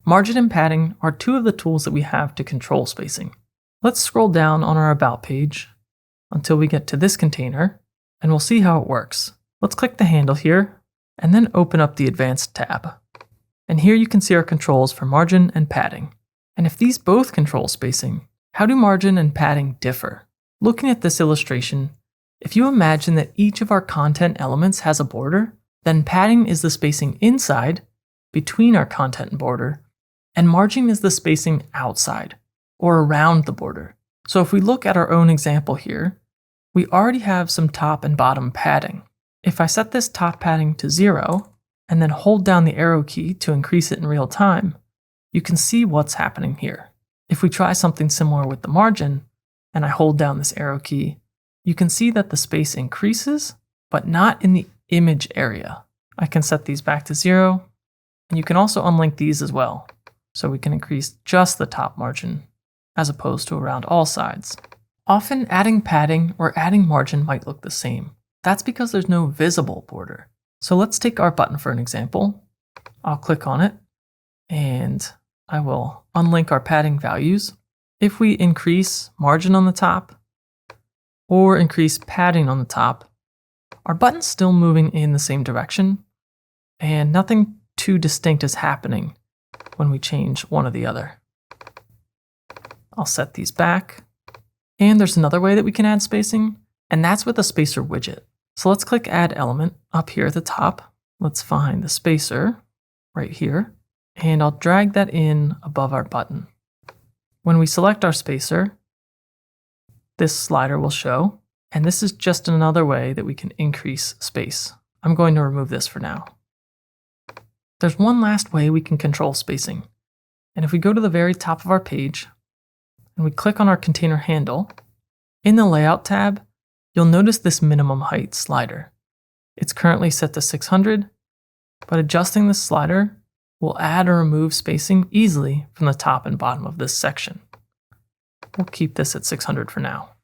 Margin and padding are two of the tools that we have to control spacing. Let's scroll down on our About page until we get to this container, and we'll see how it works. Let's click the handle here, and then open up the Advanced tab. And here you can see our controls for margin and padding. And if these both control spacing, how do margin and padding differ? Looking at this illustration, if you imagine that each of our content elements has a border, then padding is the spacing inside, between our content and border, and margin is the spacing outside, or around the border. So if we look at our own example here, we already have some top and bottom padding. If I set this top padding to 0, and then hold down the arrow key to increase it in real time, you can see what's happening here. If we try something similar with the margin, and I hold down this arrow key, you can see that the space increases, but not in the image area. I can set these back to 0, and you can also unlink these as well. So we can increase just the top margin, as opposed to around all sides. Often adding padding or adding margin might look the same. That's because there's no visible border. So let's take our button for an example. I'll click on it, and I will unlink our padding values. If we increase margin on the top, or increase padding on the top, our button's still moving in the same direction, and nothing too distinct is happening when we change one or the other. I'll set these back. And there's another way that we can add spacing, and that's with a spacer widget. So let's click Add Element up here at the top. Let's find the spacer right here, and I'll drag that in above our button. When we select our spacer, this slider will show, and this is just another way that we can increase space. I'm going to remove this for now. There's one last way we can control spacing, and if we go to the very top of our page, and we click on our container handle, in the Layout tab, you'll notice this minimum height slider. It's currently set to 600, but adjusting this slider will add or remove spacing easily from the top and bottom of this section. We'll keep this at 600 for now.